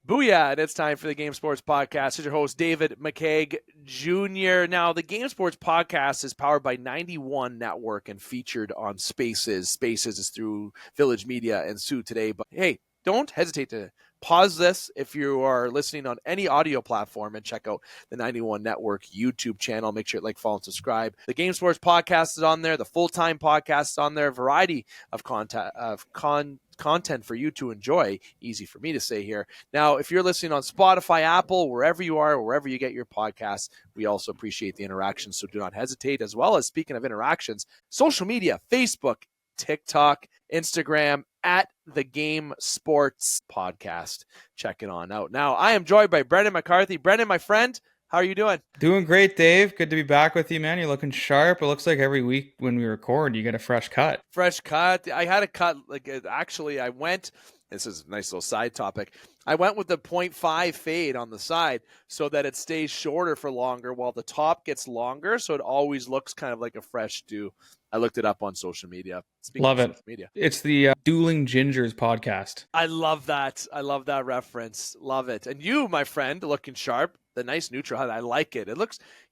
Booyah, and it's time for the Game Sports Podcast. It's your host, David McCaig Jr. Now, the Game Sports Podcast is powered by 91 Network and featured on Spaces. Spaces is through Village Media and Sue today. But hey, don't hesitate to pause this if you are listening on any audio platform and check out the 91 Network YouTube channel. Make sure to like, follow, and subscribe. The Game Sports Podcast is on there. The full-time podcast is on there. A variety of content for you to enjoy. Easy for me to say here. Now, if you're listening on Spotify, Apple, wherever you are, wherever you get your podcasts, we also appreciate the interaction, so do not hesitate. As well as, speaking of interactions, social media, Facebook, TikTok, Instagram, at the Game Sports Podcast. Check it on out. Now, I am joined by Brendan McCarthy. Brendan, my friend, how are you doing? Doing great, Dave. Good to be back with you, man. You're looking sharp. It looks like every week when we record, you get a fresh cut. Fresh cut. I had a cut. Actually, I went, this is a nice little side topic. I went with the 0.5 fade on the side so that it stays shorter for longer while the top gets longer. So it always looks kind of like a fresh do. I looked it up on social media. Love it. It's the Dueling Gingers podcast. I love that. I love that reference. Love it. And you, my friend, looking sharp. The nice neutral hat. I like it. You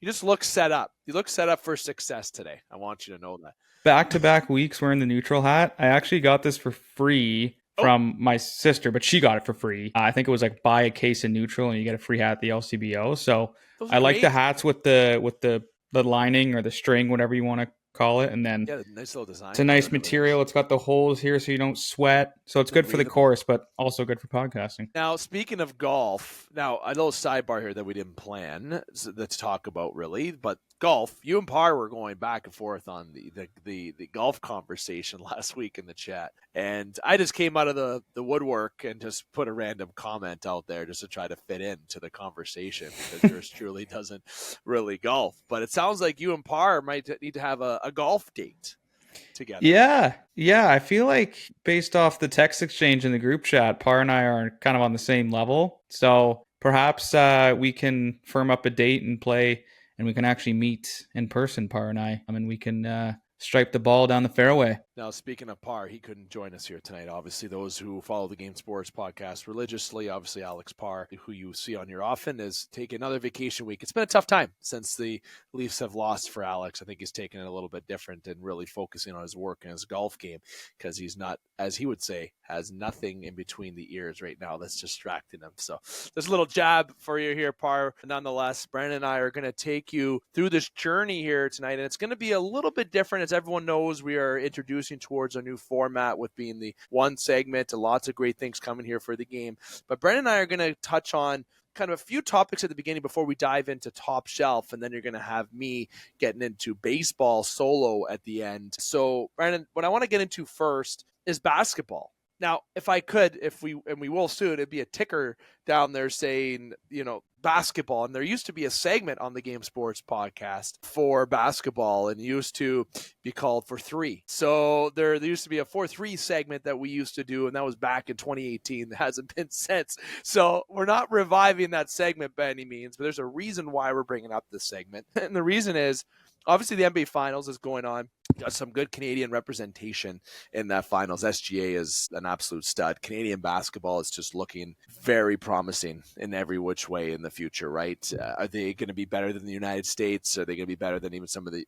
just look set up. You look set up for success today. I want you to know that. Back-to-back weeks wearing the neutral hat. I actually got this for free from my sister, but she got it for free. I think it was like buy a case of neutral and you get a free hat at the LCBO. So I like the hats with the lining or the string, whatever you want to call it, and then nice little design. It's a nice material. It's got the holes here so you don't sweat. So it's good for the course, but also good for podcasting. Now, speaking of golf, a little sidebar here that we didn't plan to talk about really, but golf. You and Par were going back and forth on the golf conversation last week in the chat, and I just came out of the woodwork and just put a random comment out there just to try to fit into the conversation because yours truly doesn't really golf. But it sounds like you and Par might need to have a golf date together. Yeah. I feel like based off the text exchange in the group chat, Par and I are kind of on the same level. So perhaps we can firm up a date and play. And we can actually meet in person, Par and I. We can stripe the ball down the fairway. Now, speaking of Par, he couldn't join us here tonight. Obviously, those who follow the Game Sports Podcast religiously, obviously Alex Par, who you see on here often, is taking another vacation week. It's been a tough time since the Leafs have lost for Alex. I think he's taking it a little bit different and really focusing on his work and his golf game because he's not, as he would say, has nothing in between the ears right now that's distracting him. So there's a little jab for you here, Par. Nonetheless, Brandon and I are going to take you through this journey here tonight, and it's going to be a little bit different. As everyone knows, we are introducing towards our new format with being the one segment and lots of great things coming here for the game. But Brendan and I are going to touch on kind of a few topics at the beginning before we dive into Top Shelf, and then you're going to have me getting into baseball solo at the end. So, Brandon, what I want to get into first is basketball. Now, if I could, we will soon, it'd be a ticker down there saying, basketball. And there used to be a segment on the Game Sports Podcast for basketball and used to be called For Three. So there used to be a 4-3 segment that we used to do, and that was back in 2018. That hasn't been since. So we're not reviving that segment by any means, but there's a reason why we're bringing up this segment. And the reason is, obviously, the NBA Finals is going on. Got some good Canadian representation in that finals. SGA is an absolute stud. Canadian basketball is just looking very promising in every which way in the future, right? Are they going to be better than the United States? Are they going to be better than even some of the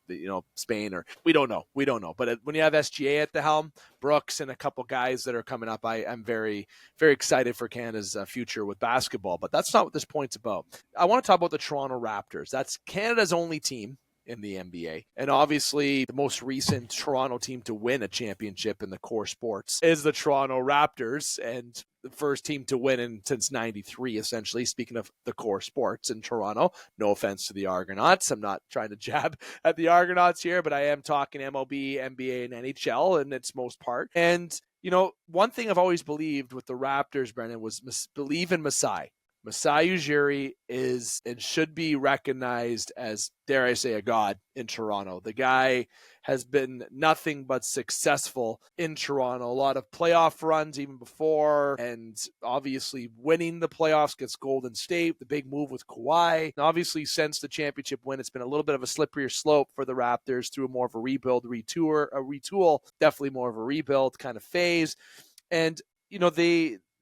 Spain? Or we don't know. But when you have SGA at the helm, Brooks and a couple guys that are coming up, I'm very, very excited for Canada's future with basketball. But that's not what this point's about. I want to talk about the Toronto Raptors. That's Canada's only team in the NBA. And obviously the most recent Toronto team to win a championship in the core sports is the Toronto Raptors, and the first team to win since 93, essentially, speaking of the core sports in Toronto. No offense to the Argonauts. I'm not trying to jab at the Argonauts here, but I am talking MLB, NBA, and NHL in its most part. And, one thing I've always believed with the Raptors, Brendan, was believe in Masai. Masai Ujiri is and should be recognized as, dare I say, a god in Toronto. The guy has been nothing but successful in Toronto. A lot of playoff runs even before, and obviously winning the playoffs against Golden State, the big move with Kawhi. And obviously, since the championship win, it's been a little bit of a slipperier slope for the Raptors through more of a rebuild, retool, definitely more of a rebuild kind of phase. And,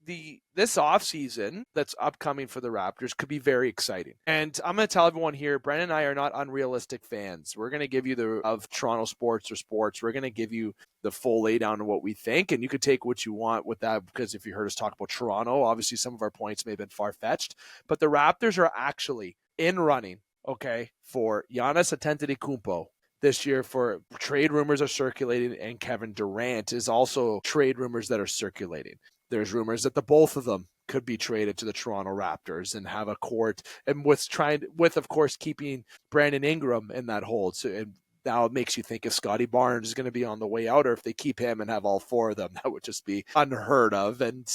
this offseason that's upcoming for the Raptors could be very exciting. And I'm going to tell everyone here, Brendan and I are not unrealistic fans. We're going to give you of Toronto sports or sports. We're going to give you the full laydown of what we think, and you could take what you want with that, because if you heard us talk about Toronto, obviously some of our points may have been far-fetched, but the Raptors are actually in running, okay, for Giannis Antetokounmpo this year. For trade rumors are circulating, and Kevin Durant is also trade rumors that are circulating. There's rumors that the both of them could be traded to the Toronto Raptors and have a court, and with of course keeping Brandon Ingram in that hold. So and now it makes you think if Scotty Barnes is going to be on the way out, or if they keep him and have all four of them, that would just be unheard of. And,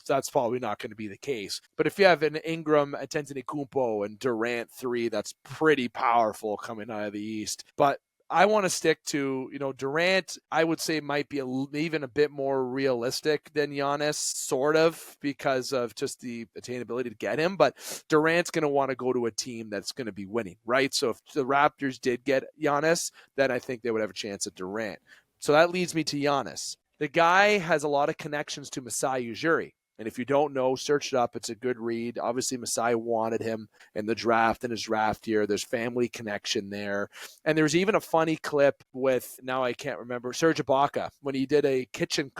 that's probably not going to be the case. But if you have an Ingram, a Antetokounmpo, and Durant three, that's pretty powerful coming out of the East. But I want to stick to, Durant, I would say might be even a bit more realistic than Giannis, sort of, because of just the attainability to get him. But Durant's going to want to go to a team that's going to be winning, right? So if the Raptors did get Giannis, then I think they would have a chance at Durant. So that leads me to Giannis. The guy has a lot of connections to Masai Ujiri. And if you don't know, search it up. It's a good read. Obviously, Masai wanted him in the draft, in his draft year. There's family connection there. And there's even a funny clip with, now I can't remember, Serge Ibaka, when he did a kitchen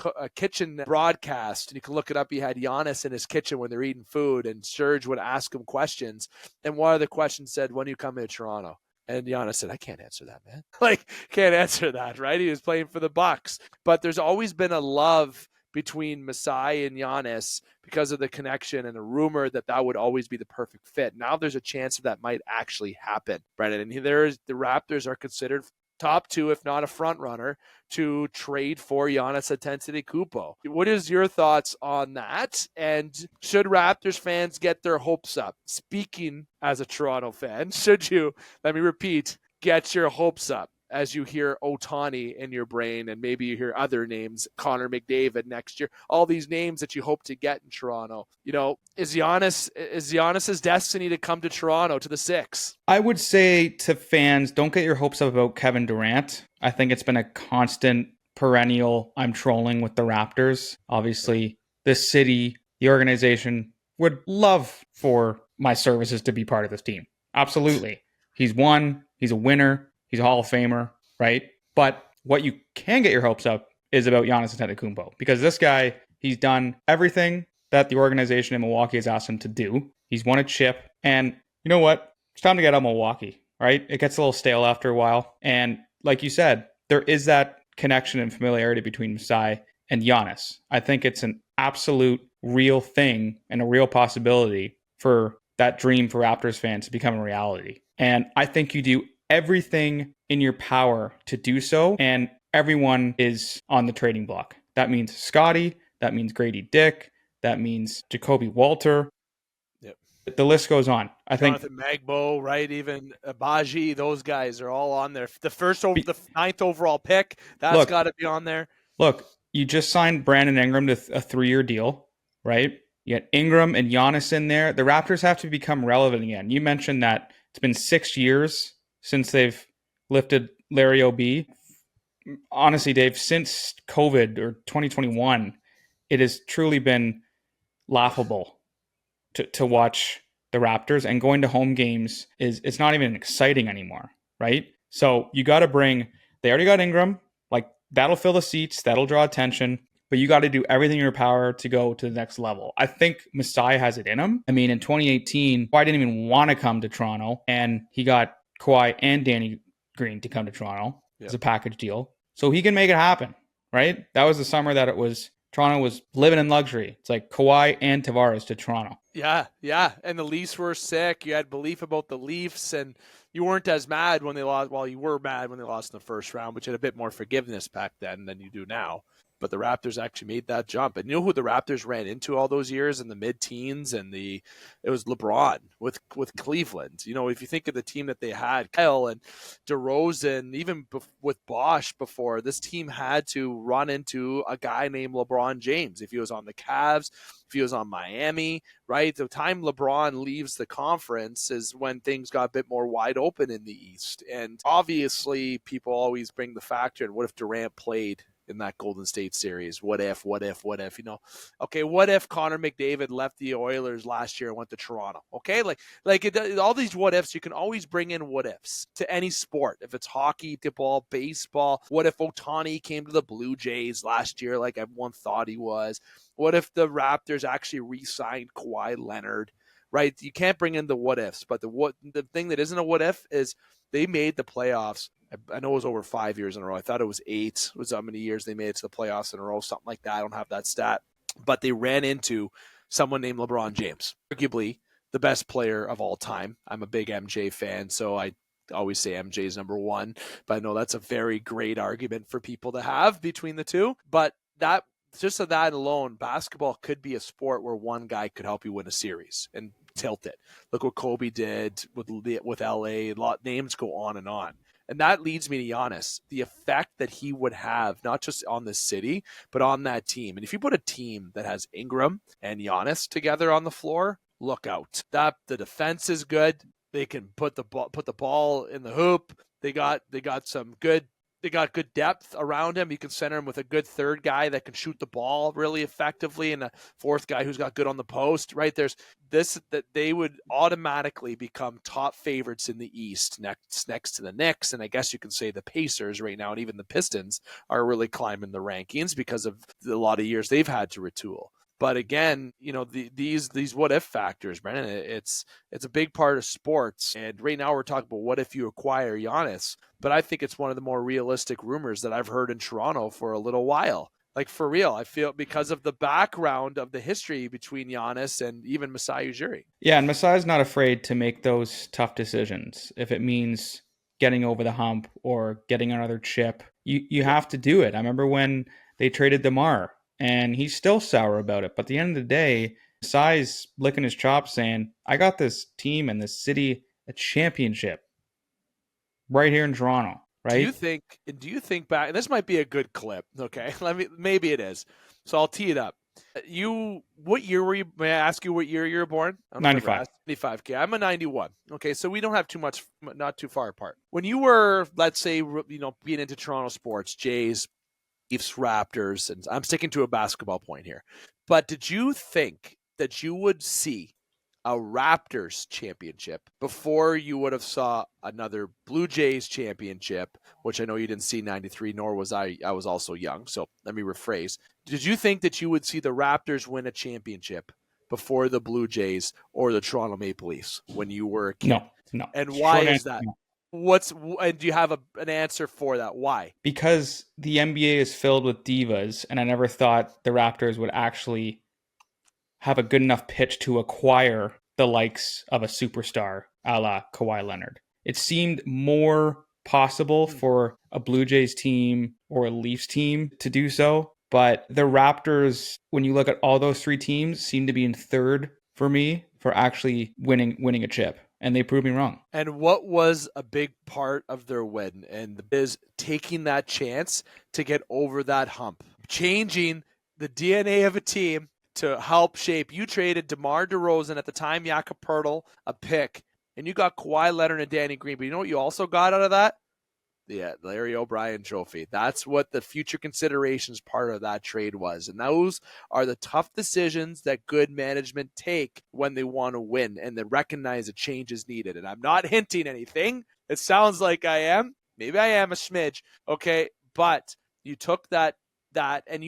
broadcast. And you can look it up. He had Giannis in his kitchen when they're eating food, and Serge would ask him questions. And one of the questions said, when are you coming to Toronto? And Giannis said, I can't answer that, man. Can't answer that, right? He was playing for the Bucks. But there's always been a love between Masai and Giannis because of the connection, and a rumor that would always be the perfect fit. Now there's a chance that might actually happen, Brendan. And the Raptors are considered top two, if not a front runner, to trade for Giannis Antetokounmpo. What is your thoughts on that? And should Raptors fans get their hopes up? Speaking as a Toronto fan, should you, let me repeat, get your hopes up as you hear Ohtani in your brain, and maybe you hear other names, Connor McDavid next year, all these names that you hope to get in Toronto? Is Giannis's destiny to come to Toronto, to the Six? I would say to fans, don't get your hopes up about Kevin Durant. I think it's been a constant, perennial, I'm trolling with the Raptors. Obviously, the city, the organization would love for my services to be part of this team. Absolutely. He's won. He's a winner. He's a Hall of Famer, right? But what you can get your hopes up is about Giannis Antetokounmpo, because this guy, he's done everything that the organization in Milwaukee has asked him to do. He's won a chip, and you know what? It's time to get out of Milwaukee, right? It gets a little stale after a while. And like you said, there is that connection and familiarity between Masai and Giannis. I think it's an absolute real thing and a real possibility for that dream for Raptors fans to become a reality. And I think you do everything in your power to do so, and everyone is on the trading block. That means Scotty, that means Grady Dick, that means Jacoby Walter. Yep. The list goes on. Jonathan Magbo, right? Even Abaji, those guys are all on there. The ninth overall pick, that's got to be on there. Look, you just signed Brandon Ingram to a 3-year deal, right? You got Ingram and Giannis in there. The Raptors have to become relevant again. You mentioned that it's been 6 years since they've lifted Larry O.B. Honestly, Dave, since COVID or 2021, it has truly been laughable to watch the Raptors, and going to home games it's not even exciting anymore, right? So you got to they already got Ingram, that'll fill the seats, that'll draw attention, but you got to do everything in your power to go to the next level. I think Masai has it in him. I mean, in 2018, Kawhi didn't even want to come to Toronto, and he got Kawhi and Danny Green to come to Toronto as a package deal. So he can make it happen, right? That was the summer that Toronto was living in luxury. It's like Kawhi and Tavares to Toronto. Yeah. And the Leafs were sick. You had belief about the Leafs, and you weren't as mad when they lost. Well, you were mad when they lost in the first round, but you had a bit more forgiveness back then than you do now. But the Raptors actually made that jump. And you know who the Raptors ran into all those years in the mid-teens? It was LeBron with Cleveland. If you think of the team that they had, Kyle and DeRozan, even with Bosch before, this team had to run into a guy named LeBron James. If he was on the Cavs, if he was on Miami, right? The time LeBron leaves the conference is when things got a bit more wide open in the East. And obviously, people always bring the factor in, what if Durant played in that Golden State series. What if, okay, what if Connor McDavid left the Oilers last year and went to Toronto? Okay, all these what ifs, you can always bring in what ifs to any sport. If it's hockey, football, baseball, what if Ohtani came to the Blue Jays last year like everyone thought he was? What if the Raptors actually re-signed Kawhi Leonard? Right? You can't bring in the what ifs, but the thing that isn't a what if is they made the playoffs. I know it was over 5 years in a row. I thought it was 8. It was how many years they made it to the playoffs in a row, something like that. I don't have that stat. But they ran into someone named LeBron James, arguably the best player of all time. I'm a big MJ fan, so I always say MJ is number one. But I know that's a very great argument for people to have between the two. But that just of that alone, basketball could be a sport where one guy could help you win a series and tilt it. Look what Kobe did with LA. Names go on. And that leads me to Giannis, the effect that he would have, not just on the city, but on that team. And if you put a team that has Ingram and Giannis together on the floor, look out. The defense is good. They can put the ball in the hoop. They got good depth around him. You can center him with a good third guy that can shoot the ball really effectively and a fourth guy who's got good on the post, right? There's this that they would automatically become top favorites in the East next to the Knicks. And I guess you can say the Pacers right now, and even the Pistons are really climbing the rankings because of a lot of years they've had to retool. But again, these what if factors, Brendan, it's a big part of sports. And right now we're talking about what if you acquire Giannis, but I think it's one of the more realistic rumors that I've heard in Toronto for a little while. Like for real, I feel because of the background of the history between Giannis and even Masai Ujiri. Yeah, and Masai's not afraid to make those tough decisions. If it means getting over the hump or getting another chip, you have to do it. I remember when they traded DeMar. And he's still sour about it. But at the end of the day, Masai's licking his chops saying, I got this team and this city a championship right here in Toronto, right? Do you think back, and this might be a good clip, okay? Maybe it is. So I'll tee it up. What year were you? May I ask you what year you were born? 95. 95. Okay, I'm a 91. Okay, so we don't have not too far apart. When you were, let's say, being into Toronto sports, Jays, Leafs, Raptors, and I'm sticking to a basketball point here. But did you think that you would see a Raptors championship before you would have saw another Blue Jays championship, which I know you didn't see 93, nor was I. I was also young, so let me rephrase. Did you think that you would see the Raptors win a championship before the Blue Jays or the Toronto Maple Leafs when you were a kid? No. And why is that? No. And do you have an answer for that? Why? Because the NBA is filled with divas, and I never thought the Raptors would actually have a good enough pitch to acquire the likes of a superstar a la Kawhi Leonard. It seemed more possible for a Blue Jays team or a Leafs team to do so, but the Raptors, when you look at all those three teams, seem to be in third for me for actually winning a chip. And they proved me wrong. And what was a big part of their win? And is taking that chance to get over that hump, changing the DNA of a team to help shape. You traded DeMar DeRozan at the time, Jakob Poeltl, a pick, and you got Kawhi Leonard and Danny Green. But you know what you also got out of that? The Larry O'Brien trophy. That's what the future considerations part of that trade was. And those are the tough decisions that good management take when they want to win and they recognize a change is needed. And I'm not hinting anything. It sounds like I am. Maybe I am a smidge. Okay. But you took that and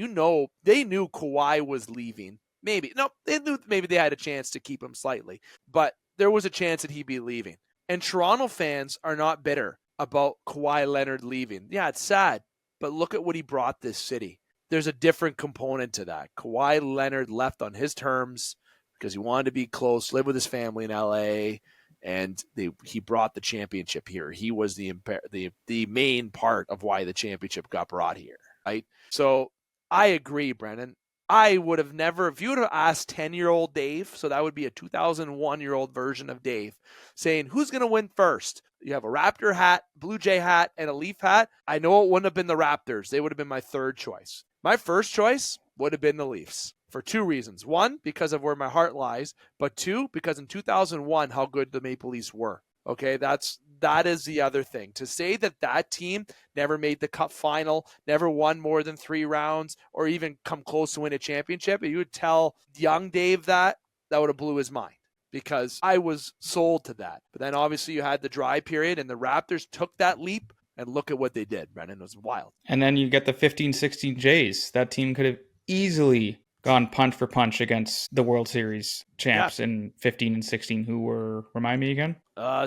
they knew Kawhi was leaving. They knew maybe they had a chance to keep him slightly, but there was a chance that he'd be leaving. And Toronto fans are not bitter about Kawhi Leonard leaving. Yeah, it's sad, but look at what he brought this city. There's a different component to that. Kawhi Leonard left on his terms because he wanted to be close, live with his family in LA, and he brought the championship here. He was the main part of why the championship got brought here, right? So I agree, Brendan. I would have never, if you would have asked 10-year-old Dave, so that would be a 2001-year-old version of Dave, saying, who's going to win first? You have a Raptor hat, Blue Jay hat, and a Leaf hat. I know it wouldn't have been the Raptors. They would have been my third choice. My first choice would have been the Leafs for two reasons. One, because of where my heart lies, but two, because in 2001, how good the Maple Leafs were. Okay, that's that is the other thing. To say that team never made the cup final, never won more than 3 rounds, or even come close to win a championship, if you would tell young Dave that would have blew his mind, because I was sold to that. But then obviously you had the dry period, and the Raptors took that leap, and look at what they did, Brendan. It was wild. And then you get the 15-16 Jays. That team could have easily gone punch for punch against the World Series champs in 15 and 16, who were, remind me again?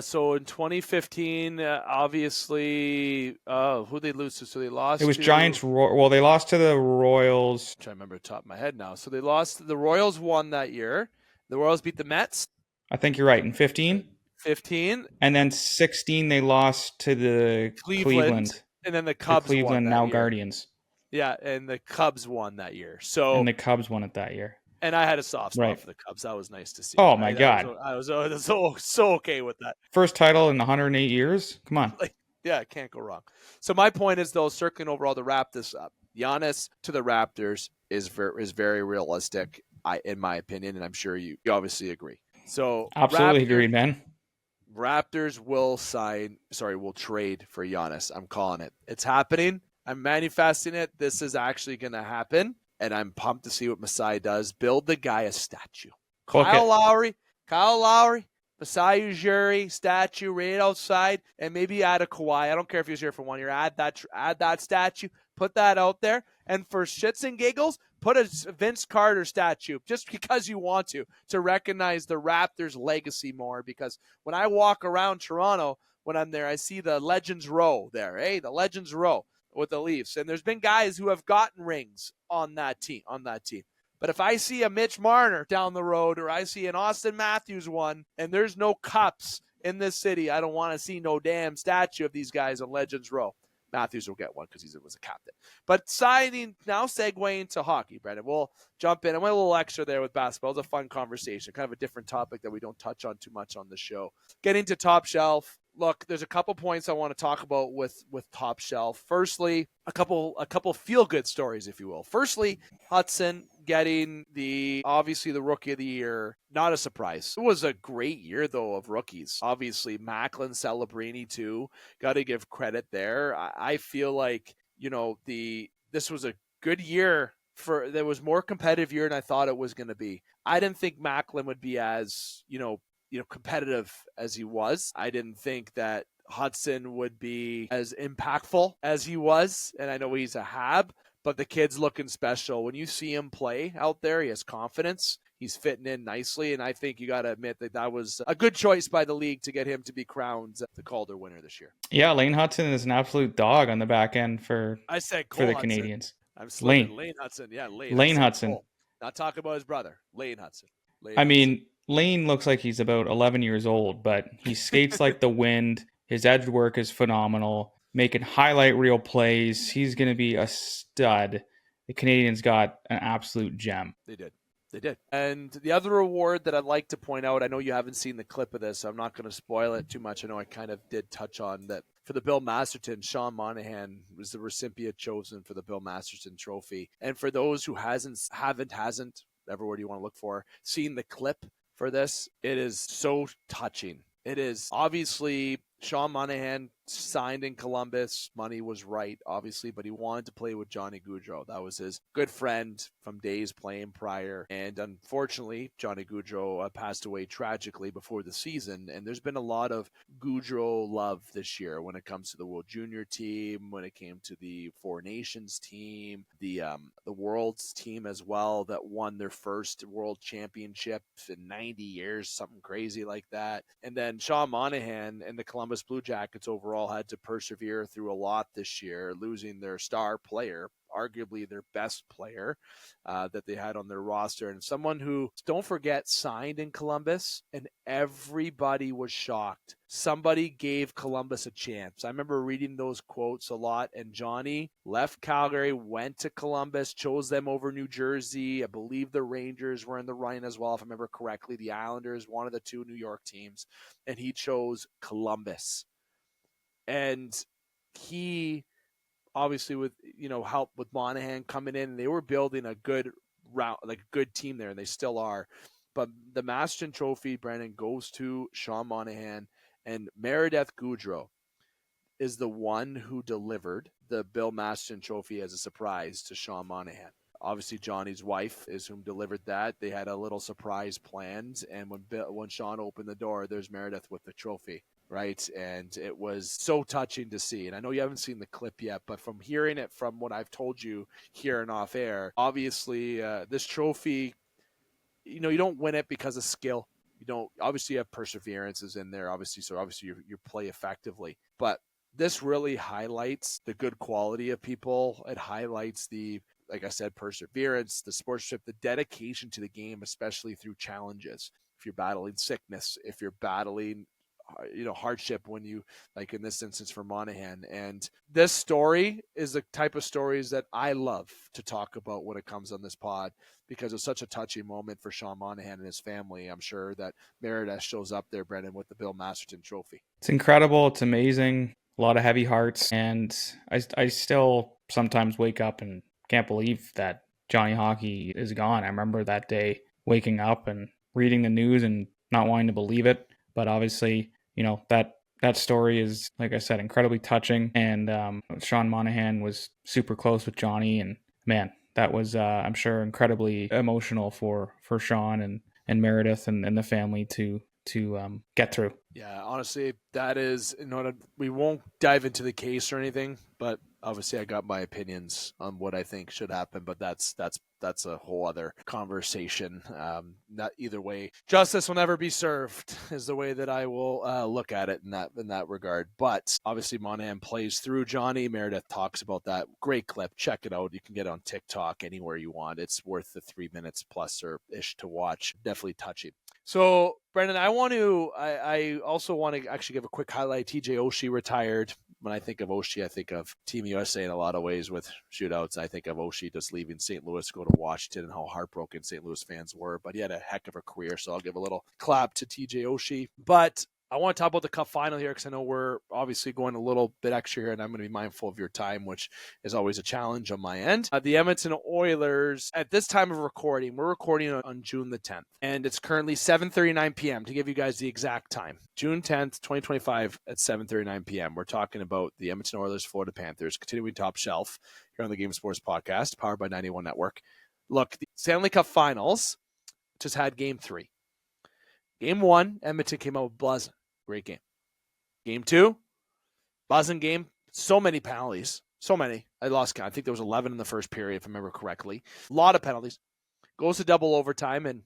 So in 2015, obviously, who they lose to? So they lost. It was Giants. Well, they lost to the Royals. I'm trying to remember the top of my head now. So they lost. The Royals won that year. The Royals beat the Mets. I think you're right. In 15? 15. And then 16, they lost to the Cleveland. And then the Cubs Cleveland, won that now year. Guardians. Yeah, and the Cubs won that year. And the Cubs won it that year. And I had a soft spot for the Cubs. That was nice to see. Oh, my God. I was so okay with that. First title in 108 years? Come on. Yeah, can't go wrong. So my point is, though, circling overall to wrap this up, Giannis to the Raptors is very realistic, in my opinion, and I'm sure you obviously agree. So absolutely agreed, man. Raptors will trade for Giannis. I'm calling it. It's happening. I'm manifesting it. This is actually going to happen, and I'm pumped to see what Masai does. Build the guy a statue. Kyle Lowry, Masai Ujiri statue right outside, and maybe add a Kawhi. I don't care if he's here for 1 year. Add that statue. Put that out there. And for shits and giggles, put a Vince Carter statue just because you want to recognize the Raptors' legacy more. Because when I walk around Toronto, when I'm there, I see the Legends Row there. Hey, the Legends Row with the Leafs. And there's been guys who have gotten rings on that team. But if I see a Mitch Marner down the road, or I see an Austin Matthews one, and there's no cups in this city, I don't want to see no damn statue of these guys on Legends Row. Matthews will get one because he was a captain. But segueing to hockey, Brendan. We'll jump in. I went a little extra there with basketball. It's a fun conversation, kind of a different topic that we don't touch on too much on the show. Getting to Top Shelf. Look, there's a couple points I want to talk about with Top Shelf. Firstly, a couple feel-good stories, if you will. Firstly, Hudson getting obviously the Rookie of the Year. Not a surprise. It was a great year, though, of rookies. Obviously, Macklin, Celebrini, too. Got to give credit there. I feel like, this was a good year. There was more competitive year than I thought it was going to be. I didn't think Macklin would be as, competitive as he was. I didn't think that Hudson would be as impactful as he was. And I know he's a Hab, but the kid's looking special. When you see him play out there, he has confidence. He's fitting in nicely. And I think you got to admit that was a good choice by the league to get him to be crowned the Calder winner this year. Yeah, Lane Hudson is an absolute dog on the back end for the Hudson. Canadians. I'm Lane Hudson. Yeah, Lane Hudson. Not talking about his brother, Lane Hudson. Lane looks like he's about 11 years old, but he skates like the wind. His edge work is phenomenal, making highlight reel plays. He's going to be a stud. The Canadians got an absolute gem. They did. And the other award that I'd like to point out, I know you haven't seen the clip of this, so I'm not going to spoil it too much. I know I kind of did touch on that. For the Bill Masterton, Sean Monahan was the recipient chosen for the Bill Masterton Trophy. And for those who hasn't, whatever word you want to look for, seen the clip for this, it is so touching. It is obviously Sean Monahan signed in Columbus. Money was right, obviously, but he wanted to play with Johnny Gaudreau. That was his good friend from days playing prior. And unfortunately, Johnny Gaudreau passed away tragically before the season. And there's been a lot of Gaudreau love this year when it comes to the World Junior team, when it came to the Four Nations team, the World's team as well, that won their first World Championship in 90 years, something crazy like that. And then Sean Monahan and the Columbus Blue Jackets overall had to persevere through a lot this year, losing their star player, arguably their best player that they had on their roster, and someone who, don't forget, signed in Columbus, and everybody was shocked. Somebody gave Columbus a chance. I remember reading those quotes a lot, and Johnny left Calgary, went to Columbus, chose them over New Jersey. I believe the Rangers were in the running as well, if I remember correctly. The Islanders, one of the two New York teams, and he chose Columbus. And he, obviously, with help with Monahan coming in, they were building a good route, like a good team there, and they still are. But the Masterton Trophy, Brandon, goes to Sean Monahan, And Meredith Goudreau is the one who delivered the Bill Masterton Trophy as a surprise to Sean Monahan. Obviously, Johnny's wife is whom delivered that. They had a little surprise planned, and when Sean opened the door, there's Meredith with the trophy, right? And it was so touching to see. And I know you haven't seen the clip yet, but from hearing it from what I've told you here and off air, obviously this trophy, you don't win it because of skill. You don't. Obviously, you have perseverance is in there, obviously, so obviously you play effectively. But this really highlights the good quality of people. It highlights the, like I said, perseverance, the sportsmanship, the dedication to the game, especially through challenges. If you're battling sickness, if you're battling, hardship, when you, like in this instance for Monahan. And this story is the type of stories that I love to talk about when it comes on this pod, because it's such a touching moment for Sean Monahan and his family. I'm sure that Meredith shows up there, Brendan, with the Bill Masterton Trophy. It's incredible. It's amazing. A lot of heavy hearts. And I still sometimes wake up and can't believe that Johnny Hockey is gone. I remember that day waking up and reading the news and not wanting to believe it. But obviously, that story is, like I said, incredibly touching. And Sean Monahan was super close with Johnny. And man, that was, I'm sure, incredibly emotional for Sean and Meredith and the family to get through. Yeah, honestly, that is, we won't dive into the case or anything, but obviously I got my opinions on what I think should happen, but that's a whole other conversation. Not either way, justice will never be served is the way that I will look at it in that regard. But obviously Monahan plays through Johnny. Meredith talks about that. Great clip. Check it out. You can get it on TikTok anywhere you want. It's worth the 3 minutes plus or ish to watch. Definitely touching. So, Brendan, I also want to actually give a quick highlight. TJ Oshie retired. When I think of Oshie, I think of Team USA in a lot of ways with shootouts. I think of Oshie just leaving St. Louis to go to Washington and how heartbroken St. Louis fans were. But he had a heck of a career, so I'll give a little clap to TJ Oshie. But I want to talk about the Cup final here because I know we're obviously going a little bit extra here, and I'm going to be mindful of your time, which is always a challenge on my end. The Edmonton Oilers, at this time of recording, we're recording on June the 10th, and it's currently 7:39 p.m. to give you guys the exact time. June 10th, 2025 at 7:39 p.m. We're talking about the Edmonton Oilers, Florida Panthers, continuing top shelf here on the Game Sports Podcast, powered by 91 Network. Look, the Stanley Cup Finals just had Game 3. Game 1, Edmonton came out with buzzing. Great game. Game 2, buzzing game. So many penalties. So many. I lost count. I think there was 11 in the first period, if I remember correctly. A lot of penalties. Goes to double overtime, and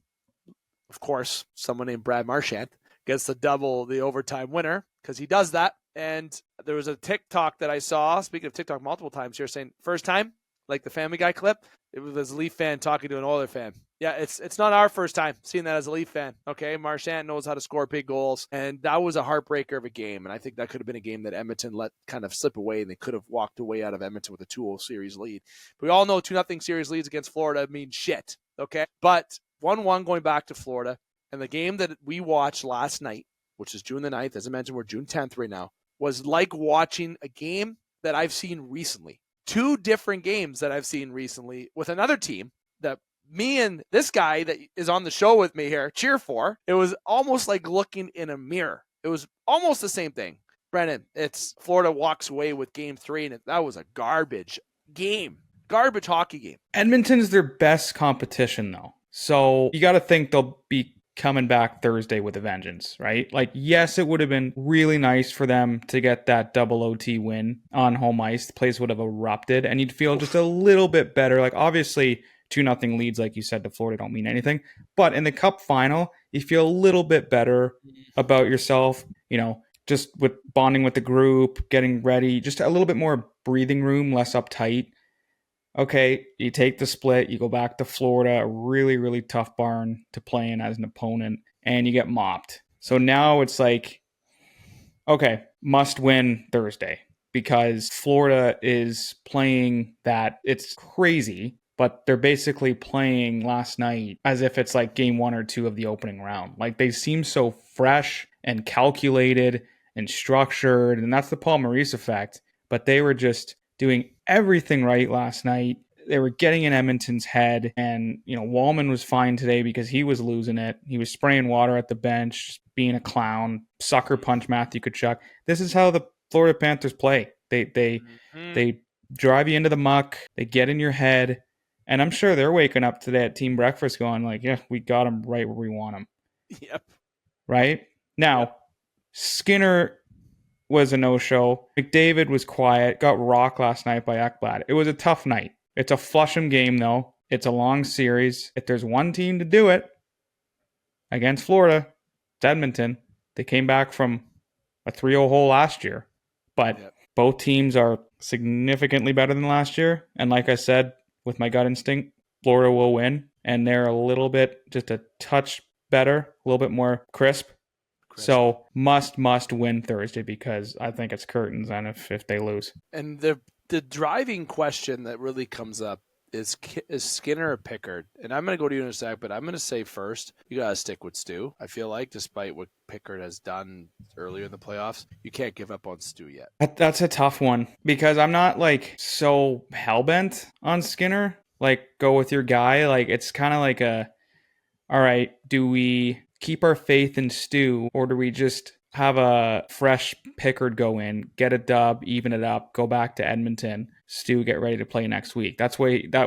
of course, someone named Brad Marchand gets the overtime winner, because he does that. And there was a TikTok that I saw, speaking of TikTok multiple times here, saying, first time, like the Family Guy clip, it was a Leaf fan talking to an Oiler fan. Yeah, it's not our first time seeing that as a Leaf fan, okay? Marchand knows how to score big goals, and that was a heartbreaker of a game, and I think that could have been a game that Edmonton let kind of slip away, and they could have walked away out of Edmonton with a 2-0 series lead. But we all know 2-0 series leads against Florida mean shit, okay? But 1-1 going back to Florida, and the game that we watched last night, which is June the 9th, as I mentioned, we're June 10th right now, was like watching a game that I've seen recently. 2 different games that I've seen recently with another team that me and this guy that is on the show with me here cheer for. It was almost like looking in a mirror. It was almost the same thing. Brennan, it's Florida walks away with Game 3, and that was a garbage game. Garbage hockey game. Edmonton's their best competition, though. So you got to think they'll be coming back Thursday with a vengeance, right? Like, yes, it would have been really nice for them to get that double OT win on home ice. The place would have erupted, and you'd feel just a little bit better. Like, obviously, 2-0 leads, like you said, to Florida don't mean anything. But in the Cup final, you feel a little bit better about yourself, just with bonding with the group, getting ready, just a little bit more breathing room, less uptight. Okay, you take the split, you go back to Florida, a really, really tough barn to play in as an opponent, and you get mopped. So now it's like, okay, must win Thursday, because Florida is playing that. It's crazy, but they're basically playing last night as if it's like game 1 or 2 of the opening round. Like, they seem so fresh and calculated and structured, and that's the Paul Maurice effect. But they were just doing everything right last night. They were getting in Edmonton's head, and Wallman was fine today because he was losing it. He was spraying water at the bench, being a clown, sucker punch Matthew Tkachuk. This is how the Florida Panthers play. They drive you into the muck. They get in your head. And I'm sure they're waking up today at team breakfast going like, yeah, we got them right where we want them. Yep. Right? Now, Yep. Skinner was a no-show. McDavid was quiet, got rocked last night by Ekblad. It was a tough night. It's a flush-em game, though. It's a long series. If there's one team to do it against Florida, it's Edmonton. They came back from a 3-0 hole last year. But both teams are significantly better than last year. And like I said, with my gut instinct, Florida will win. And they're a little bit, just a touch better, a little bit more crisp. So must win Thursday because I think it's curtains and if they lose. And the driving question that really comes up is Skinner or Pickard? And I'm going to go to you in a sec, but I'm going to say first, you got to stick with Stu. I feel like despite what Pickard has done earlier in the playoffs, you can't give up on Stu yet. That's a tough one because I'm not like so hellbent on Skinner. Like go with your guy. Like it's kind of like all right, do we keep our faith in Stu or do we just have a fresh Pickard go in, get a dub, even it up, go back to Edmonton, Stu get ready to play next week. That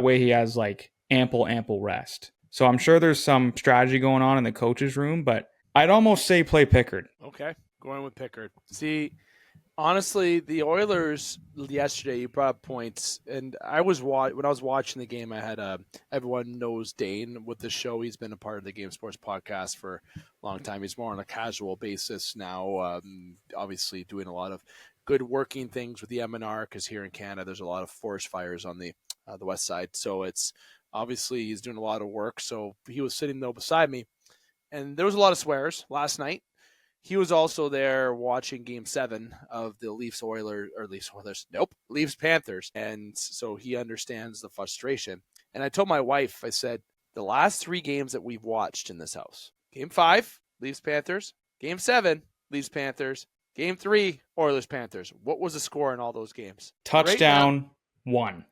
way he has like ample rest. So I'm sure there's some strategy going on in the coach's room, but I'd almost say play Pickard. Okay, going with Pickard. See, honestly, the Oilers yesterday, you brought up points, and when I was watching the game, I had everyone knows Dane with the show. He's been a part of the Game Sports podcast for a long time. He's more on a casual basis now, obviously doing a lot of good working things with the MNR because here in Canada, there's a lot of forest fires on the west side. So it's obviously he's doing a lot of work. So he was sitting though beside me, and there was a lot of swears last night. He was also there watching Game 7 of the Leafs Panthers, and so he understands the frustration. And I told my wife, I said, the last 3 games that we've watched in this house, Game 5, Leafs Panthers, Game 7, Leafs Panthers, Game 3, Oilers Panthers. What was the score in all those games? Touchdown, 1.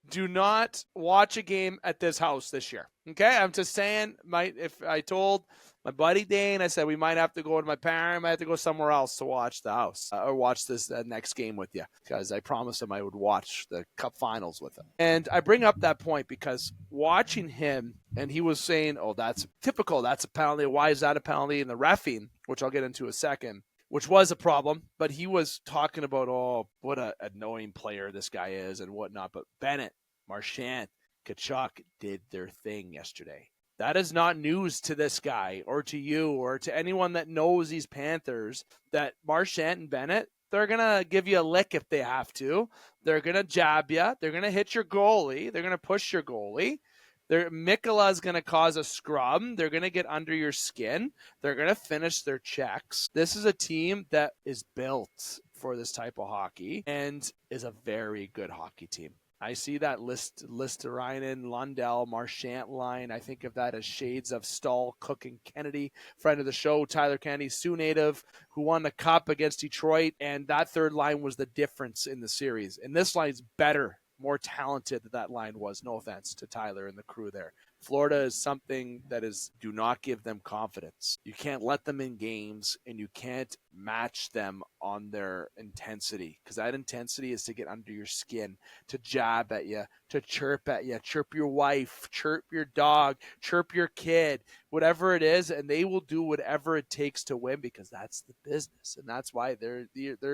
Do not watch a game at this house this year. Okay, I'm just saying. If I told my buddy Dane, I said we might have to go to my parent, might have to go somewhere else to watch the house or watch this next game with you because I promised him I would watch the Cup Finals with him. And I bring up that point because watching him, and he was saying, "Oh, that's typical. That's a penalty. Why is that a penalty?" And the reffing, which I'll get into a second, which was a problem, but he was talking about, oh, what an annoying player this guy is and whatnot. But Bennett, Marchand, Tkachuk did their thing yesterday. That is not news to this guy or to you or to anyone that knows these Panthers that Marchand and Bennett, they're going to give you a lick if they have to. They're going to jab you. They're going to hit your goalie. They're going to push your goalie. Mikola's going to cause a scrub. They're going to get under your skin. They're going to finish their checks. This is a team that is built for this type of hockey and is a very good hockey team. I see that Listerainen, Lundell, Marchand line. I think of that as shades of Stahl, Cook, and Kennedy. Friend of the show, Tyler Kennedy, Sioux native, who won the Cup against Detroit. And that third line was the difference in the series. And this line's better, more talented than that line was. No offense to Tyler and the crew there. Florida is something that do not give them confidence. You can't let them in games, and you can't match them on their intensity because that intensity is to get under your skin, to jab at you, to chirp at you, chirp your wife, chirp your dog, chirp your kid, whatever it is, and they will do whatever it takes to win because that's the business, and that's why they're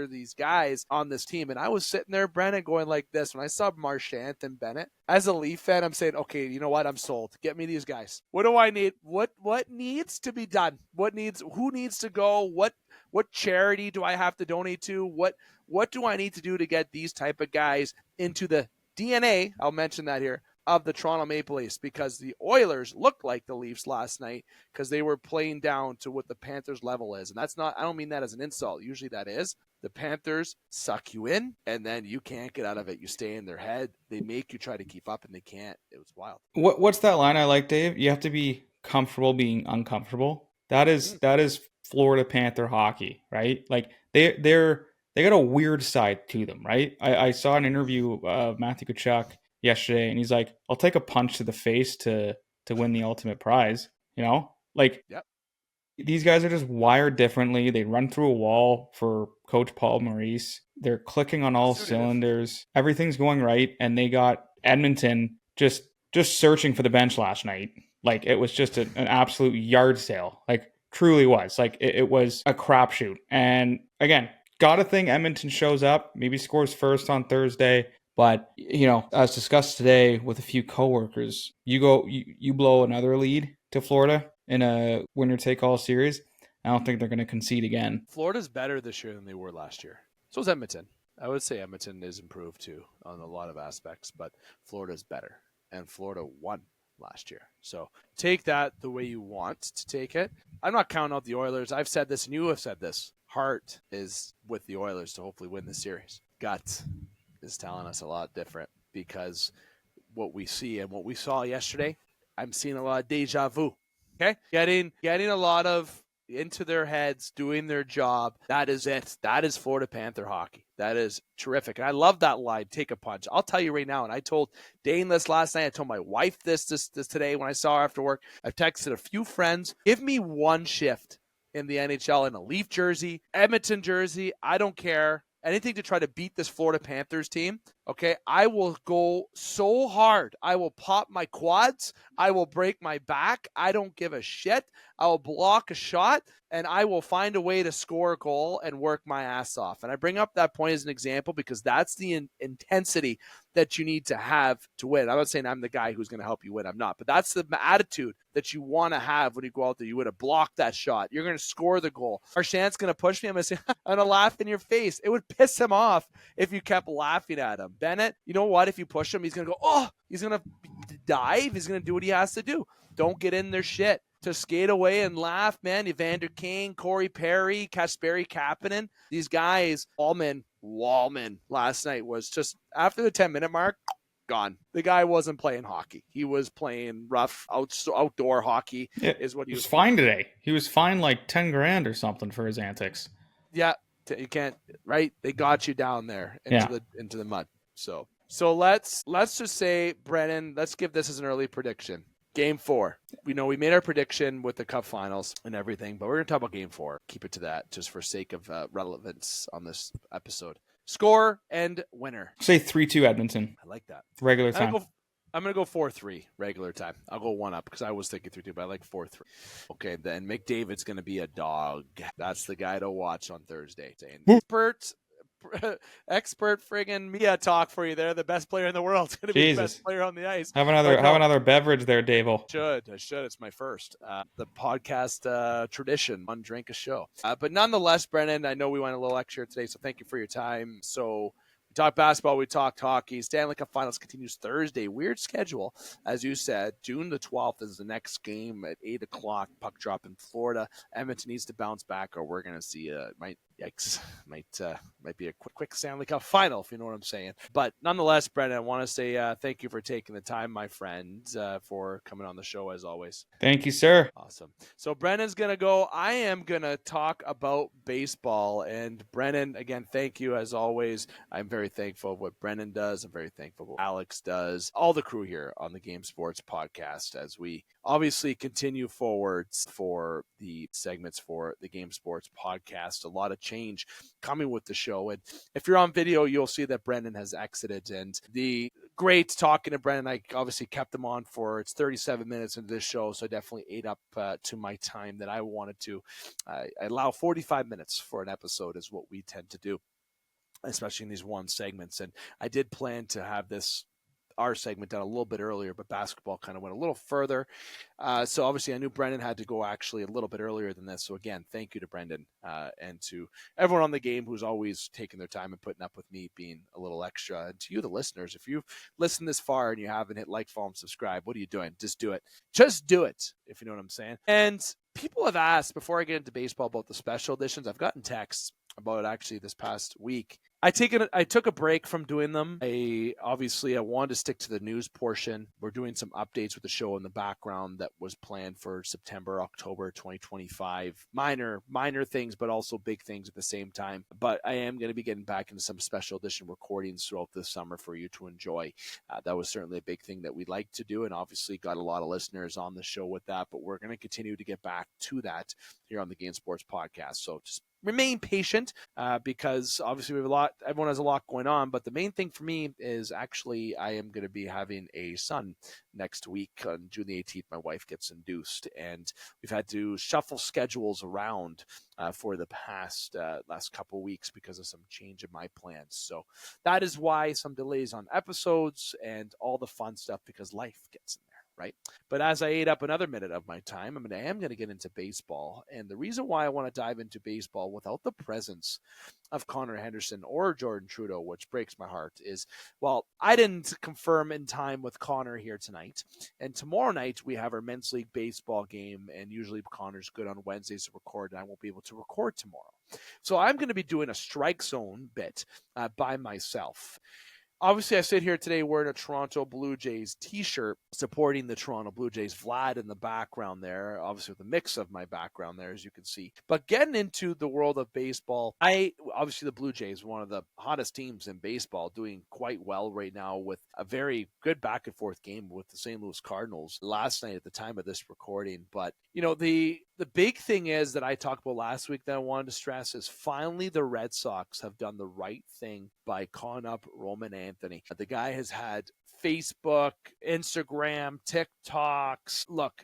these guys on this team. And I was sitting there, Brennan, going like this when I saw Marchand and Bennett. As a Leaf fan, I'm saying, okay, you know what? I'm sold. Get me these guys. What do I need? What needs to be done? Who needs to go? What charity do I have to donate to? What do I need to do to get these type of guys into the DNA? I'll mention that here of the Toronto Maple Leafs because the Oilers looked like the Leafs last night because they were playing down to what the Panthers level is. And that's not, I don't mean that as an insult. Usually that is. The Panthers suck you in, and then you can't get out of it. You stay in their head. They make you try to keep up, and they can't. It was wild. What's that line I like, Dave? You have to be comfortable being uncomfortable. That is Florida Panther hockey, right? Like they got a weird side to them, right? I saw an interview of Matthew Tkachuk yesterday, and he's like, "I'll take a punch to the face to win the ultimate prize." You know, like yep. These guys are just wired differently. They run through a wall for Coach Paul Maurice. They're clicking on all cylinders. Everything's going right, and they got Edmonton just searching for the bench last night. Like, it was just an absolute yard sale. Like, truly was. Like, it was a crapshoot. And again, gotta think Edmonton shows up, maybe scores first on Thursday. But, as discussed today with a few coworkers, you blow another lead to Florida in a winner-take-all series. I don't think they're going to concede again. Florida's better this year than they were last year. So is Edmonton. I would say Edmonton is improved too on a lot of aspects, but Florida's better. And Florida won last year. So take that the way you want to take it. I'm not counting out the Oilers. I've said this and you have said this. Heart is with the Oilers to hopefully win the series. Gut is telling us a lot different, because what we see and what we saw yesterday, I'm seeing a lot of deja vu. Okay? Getting a lot of into their heads, doing their job. That is it. That is Florida Panther hockey. That is terrific. And I love that line, take a punch. I'll tell you right now, and I told Dane this last night. I told my wife this today when I saw her after work. I've texted a few friends. Give me one shift in the NHL in a Leaf jersey, Edmonton jersey. I don't care. Anything to try to beat this Florida Panthers team, okay? I will go so hard. I will pop my quads. I will break my back. I don't give a shit. I will block a shot, and I will find a way to score a goal and work my ass off. And I bring up that point as an example because that's the intensity that you need to have to win. I'm not saying I'm the guy who's going to help you win. I'm not. But that's the attitude that you want to have when you go out there. You would have blocked that shot. You're going to score the goal. Marchand's going to push me. I'm going to say, I'm going to laugh in your face. It would piss him off if you kept laughing at him. Bennett, you know what? If you push him, he's going to go, oh, he's going to dive. He's going to do what he has to do. Don't get in their shit. To skate away and laugh, man. Evander Kane, Corey Perry, Kasperi Kapanen. These guys, Wallman last night was just, after the 10-minute mark, gone. The guy wasn't playing hockey. He was playing rough outdoor hockey. Yeah, is what he was fined today. He was fined like $10,000 or something for his antics. Yeah, you can't, right? They got you down there into the mud. So let's just say, Brennan, let's give this as an early prediction. Game 4. We know we made our prediction with the Cup Finals and everything, but we're going to talk about Game 4. Keep it to that just for sake of relevance on this episode. Score and winner. Say 3-2 Edmonton. I like that. Regular time. I'm going to go 4-3 regular time. I'll go 1 up because I was thinking 3-2, but I like 4-3. Okay, then McDavid's going to be a dog. That's the guy to watch on Thursday. Expert friggin' Mia talk for you there. The best player in the world is going to be the best player on the ice. Have another beverage there, Dave-o. I should. It's my first. The podcast tradition, one drink a show. But nonetheless, Brennan, I know we went a little extra today, so thank you for your time. So we talked basketball, we talked hockey. Stanley Cup Finals continues Thursday. Weird schedule. As you said, June the 12th is the next game at 8 o'clock. Puck drop in Florida. Edmonton needs to bounce back, or we're going to see might be a quick Stanley Cup final, if you know what I'm saying. But nonetheless, Brendan, I want to say thank you for taking the time, my friend, for coming on the show as always. Thank you, sir. Awesome. So Brendan's going to go. I am going to talk about baseball. And Brendan, again, thank you as always. I'm very thankful of what Brendan does. I'm very thankful of what Alex does. All the crew here on the Game Sports Podcast as we obviously continue forwards for the segments for the Game Sports Podcast. A lot of change coming with the show. And if you're on video, you'll see that Brendan has exited. And the great talking to Brendan, I obviously kept him on for, it's 37 minutes into this show, so I definitely ate up to my time that I wanted to. I allow 45 minutes for an episode is what we tend to do, especially in these one segments. And I did plan to have our segment done a little bit earlier, but basketball kind of went a little further. So obviously I knew Brendan had to go actually a little bit earlier than this. So again, thank you to Brendan and to everyone on the game who's always taking their time and putting up with me being a little extra. And to you, the listeners, if you've listened this far and you haven't hit like, follow, and subscribe, what are you doing? Just do it. Just do it, if you know what I'm saying. And people have asked, before I get into baseball, about the special editions. I've gotten texts about actually this past week. I took a break from doing them. I wanted to stick to the news portion. We're doing some updates with the show in the background that was planned for September, October 2025. Minor things, but also big things at the same time. But I am going to be getting back into some special edition recordings throughout this summer for you to enjoy. That was certainly a big thing that we'd like to do, and obviously got a lot of listeners on the show with that. But we're going to continue to get back to that here on the Game Sports Podcast. So just remain patient because obviously we have everyone has a lot going on, but the main thing for me is actually I am going to be having a son next week on June the 18th. My wife gets induced, and we've had to shuffle schedules around for the last couple of weeks because of some change in my plans. So that is why some delays on episodes and all the fun stuff, because life gets in there. Right. But as I ate up another minute of my time, I am going to get into baseball. And the reason why I want to dive into baseball without the presence of Connor Henderson or Jordan Trudeau, which breaks my heart, is, well, I didn't confirm in time with Connor here tonight. And tomorrow night we have our men's league baseball game. And usually Connor's good on Wednesdays to record, and I won't be able to record tomorrow. So I'm going to be doing a strike zone bit by myself. Obviously, I sit here today wearing a Toronto Blue Jays t-shirt supporting the Toronto Blue Jays. Vlad in the background there, obviously with a mix of my background there, as you can see. But getting into the world of baseball, obviously the Blue Jays, one of the hottest teams in baseball, doing quite well right now with a very good back and forth game with the St. Louis Cardinals last night at the time of this recording. But, the big thing is that I talked about last week that I wanted to stress is finally the Red Sox have done the right thing by calling up Roman Anthony. The guy has had Facebook, Instagram, TikToks. Look,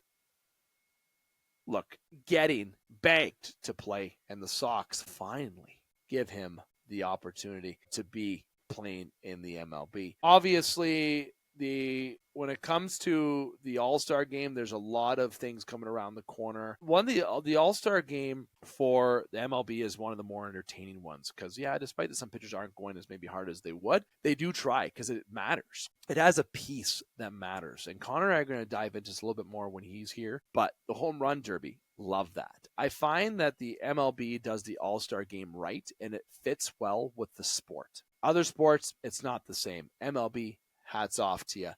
getting begged to play, and the Sox finally give him the opportunity to be playing in the MLB. Obviously, when it comes to the All-Star game, there's a lot of things coming around the corner. The All-Star game for the MLB is one of the more entertaining ones because, despite that some pitchers aren't going as maybe hard as they would, they do try because it matters. It has a piece that matters. And Connor and I are going to dive into this a little bit more when he's here. But the home run derby, love that. I find that the MLB does the All-Star game right, and it fits well with the sport. Other sports, it's not the same. MLB, hats off to you.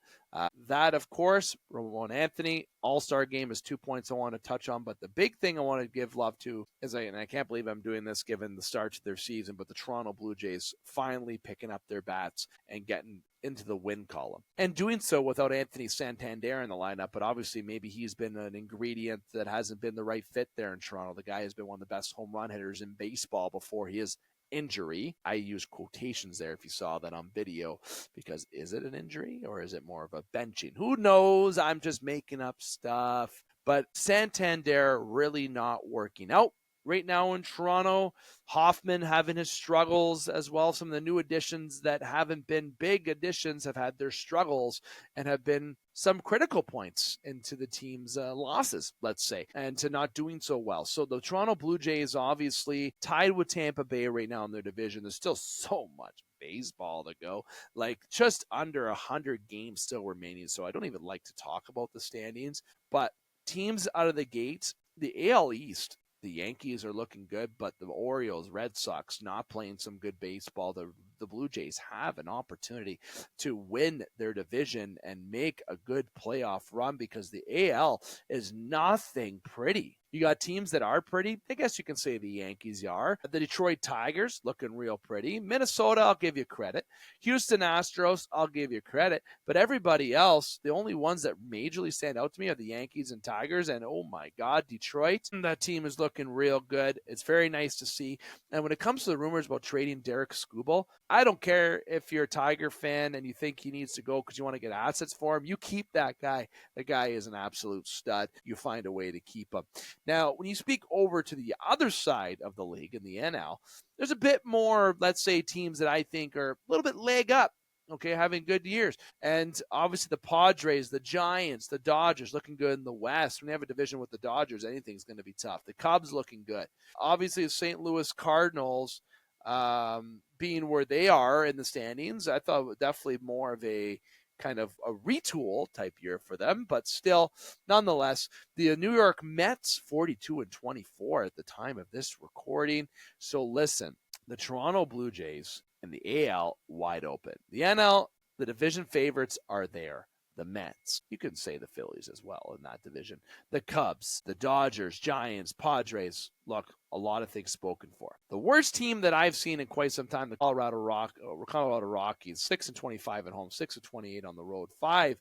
That, of course, Roman Anthony, All-Star game is 2 points I want to touch on. But the big thing I want to give love to is, and I can't believe I'm doing this given the start to their season, but the Toronto Blue Jays finally picking up their bats and getting into the win column. And doing so without Anthony Santander in the lineup, but obviously maybe he's been an ingredient that hasn't been the right fit there in Toronto. The guy has been one of the best home run hitters in baseball before his injury. I use quotations there if you saw that on video, because is it an injury or is it more of a benching? Who knows? I'm just making up stuff. But Santander really not working out right now in Toronto. Hoffman having his struggles as well. Some of the new additions that haven't been big additions have had their struggles and have been some critical points into the team's losses, let's say, and to not doing so well. So the Toronto Blue Jays obviously tied with Tampa Bay right now in their division. There's still so much baseball to go, like just under 100 games still remaining. So I don't even like to talk about the standings, but teams out of the gates, the AL East, the Yankees are looking good, but the Orioles, Red Sox not playing some good baseball. The Blue Jays have an opportunity to win their division and make a good playoff run because the AL is nothing pretty. You got teams that are pretty. I guess you can say the Yankees are. The Detroit Tigers looking real pretty. Minnesota, I'll give you credit. Houston Astros, I'll give you credit. But everybody else, the only ones that majorly stand out to me are the Yankees and Tigers. And oh my God, Detroit, that team is looking real good. It's very nice to see. And when it comes to the rumors about trading Derek Skubal, I don't care if you're a Tiger fan and you think he needs to go because you want to get assets for him. You keep that guy. The guy is an absolute stud. You find a way to keep him. Now, when you speak over to the other side of the league in the NL, there's a bit more, let's say, teams that I think are a little bit leg up, okay, having good years. And obviously the Padres, the Giants, the Dodgers looking good in the West. When you have a division with the Dodgers, anything's going to be tough. The Cubs looking good. Obviously the St. Louis Cardinals being where they are in the standings, I thought definitely more of a kind of a retool type year for them, but still, nonetheless, the New York Mets 42-24 at the time of this recording. So listen, the Toronto Blue Jays and the AL wide open. The NL, the division favorites are there. The Mets, you can say the Phillies as well in that division. The Cubs, the Dodgers, Giants, Padres. Look, a lot of things spoken for. The worst team that I've seen in quite some time, the Colorado Rockies, 6-25 at home, 6-28 on the road, 5-17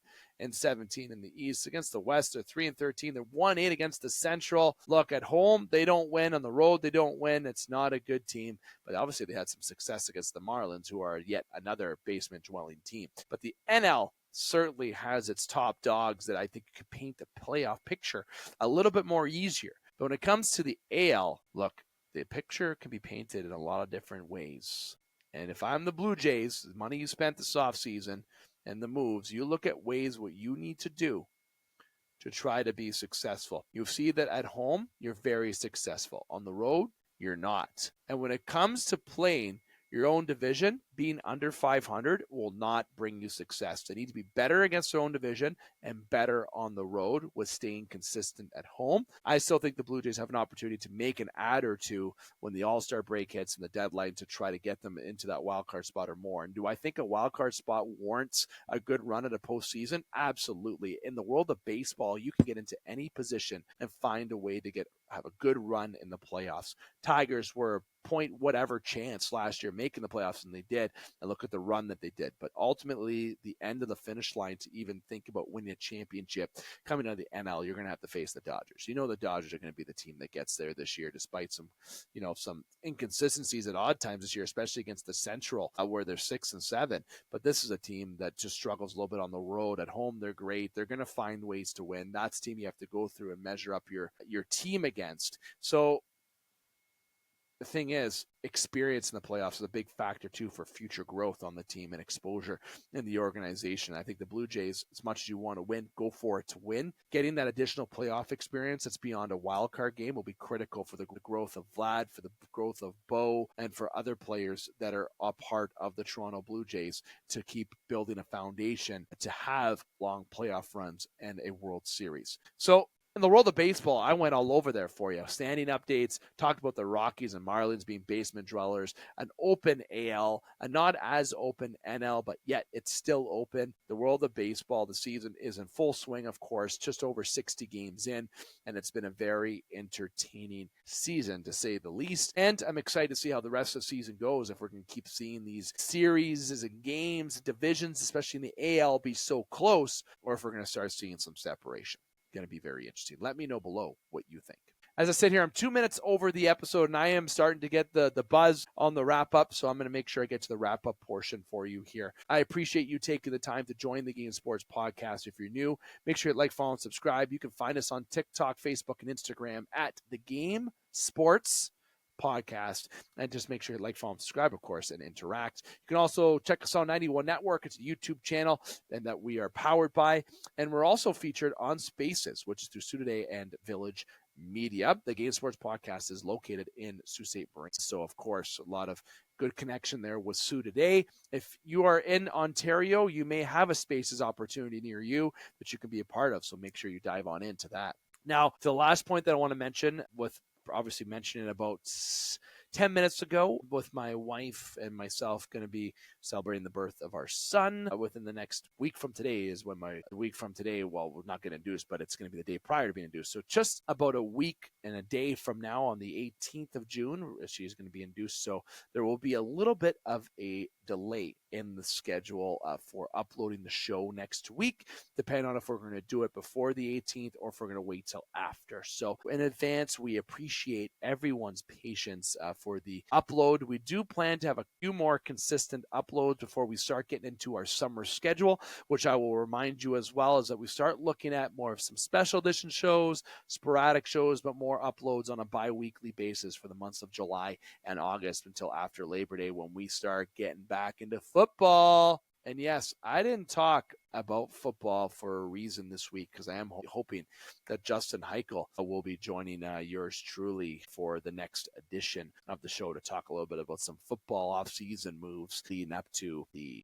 in the East. Against the West, they're 3-13. They're 1-8 against the Central. Look, at home, they don't win. On the road, they don't win. It's not a good team. But obviously, they had some success against the Marlins, who are yet another basement-dwelling team. But the NL certainly has its top dogs that I think could paint the playoff picture a little bit more easier. But when it comes to the AL, look, the picture can be painted in a lot of different ways. And if I'm the Blue Jays, the money you spent this offseason and the moves, you look at ways what you need to do to try to be successful. You see that at home, you're very successful. On the road, you're not. And when it comes to playing your own division, being under 500 will not bring you success. They need to be better against their own division and better on the road with staying consistent at home. I still think the Blue Jays have an opportunity to make an add or two when the All-Star break hits and the deadline to try to get them into that wild card spot or more. And do I think a wild card spot warrants a good run at a postseason? Absolutely. In the world of baseball, you can get into any position and find a way to have a good run in the playoffs. Tigers were point whatever chance last year making the playoffs, and they did, and look at the run that they did. But ultimately, the end of the finish line to even think about winning a championship coming out of the NL, you're going to have to face the Dodgers. You know the Dodgers are going to be the team that gets there this year, despite some inconsistencies at odd times this year, especially against the Central, where they're 6-7. But this is a team that just struggles a little bit on the road. At home, they're great. They're going to find ways to win. That's the team you have to go through and measure up your team against. So the thing is, experience in the playoffs is a big factor, too, for future growth on the team and exposure in the organization. I think the Blue Jays, as much as you want to win, go for it to win. Getting that additional playoff experience that's beyond a wild card game will be critical for the growth of Vlad, for the growth of Bo, and for other players that are a part of the Toronto Blue Jays to keep building a foundation to have long playoff runs and a World Series. So, in the world of baseball, I went all over there for you. Standing updates, talked about the Rockies and Marlins being basement dwellers, an open AL, a not as open NL, but yet it's still open. The world of baseball, the season is in full swing, of course, just over 60 games in, and it's been a very entertaining season, to say the least. And I'm excited to see how the rest of the season goes, if we're going to keep seeing these series and games, divisions, especially in the AL, be so close, or if we're going to start seeing some separation. Going to be very interesting. Let me know below what you think. As I sit here, I'm 2 minutes over the episode, and I am starting to get the buzz on the wrap-up, so I'm going to make sure I get to the wrap-up portion for you here. I appreciate you taking the time to join the Game Sports Podcast. If you're new, make sure you like, follow, and subscribe. You can find us on TikTok, Facebook, and Instagram at The Game Sports Podcast, and just make sure you like, follow, and subscribe, of course, and interact. You can also check us on 91 Network. It's a YouTube channel and that we are powered by, and we're also featured on Spaces, which is through Sudaday and Village Media. The Game Sports Podcast is located in Sault Ste. Marie, so of course a lot of good connection there with Sudaday. If you are in Ontario, you may have a Spaces opportunity near you that you can be a part of, so make sure you dive on into that. Now, the last point that I want to mention, with obviously mentioning it about 10 minutes ago, with my wife and myself going to be celebrating the birth of our son within the next week from today is when well, we're not getting induced, but it's going to be the day prior to being induced. So just about a week and a day from now, on the 18th of June, she's going to be induced. So there will be a little bit of a delay in the schedule for uploading the show next week, depending on if we're going to do it before the 18th or if we're going to wait till after. So in advance, we appreciate everyone's patience for the upload. We do plan to have a few more consistent uploads before we start getting into our summer schedule, which I will remind you as well, is that we start looking at more of some special edition shows, sporadic shows, but more uploads on a bi-weekly basis for the months of July and August until after Labor Day, when we start getting back into football. And yes, I didn't talk about football for a reason this week because I am hoping that Justin Heichel will be joining yours truly for the next edition of the show to talk a little bit about some football off-season moves leading up to the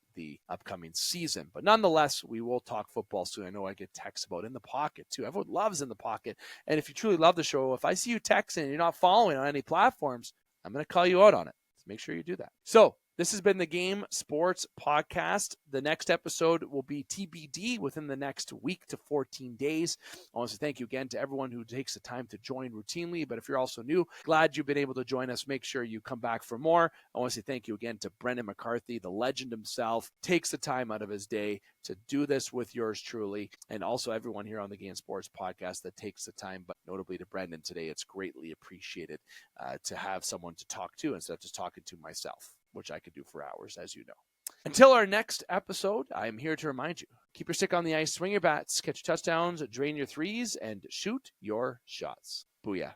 upcoming season. But nonetheless, we will talk football soon. I know I get texts about In the Pocket too. Everyone loves In the Pocket. And if you truly love the show, if I see you texting and you're not following on any platforms, I'm going to call you out on it. So make sure you do that. So this has been the Game Sports Podcast. The next episode will be TBD within the next week to 14 days. I want to thank you again to everyone who takes the time to join routinely. But if you're also new, glad you've been able to join us. Make sure you come back for more. I want to say thank you again to Brendan McCarthy, the legend himself, takes the time out of his day to do this with yours truly. And also everyone here on the Game Sports Podcast that takes the time, but notably to Brendan today, it's greatly appreciated to have someone to talk to instead of just talking to myself, which I could do for hours, as you know. Until our next episode, I am here to remind you, keep your stick on the ice, swing your bats, catch your touchdowns, drain your threes, and shoot your shots. Booyah.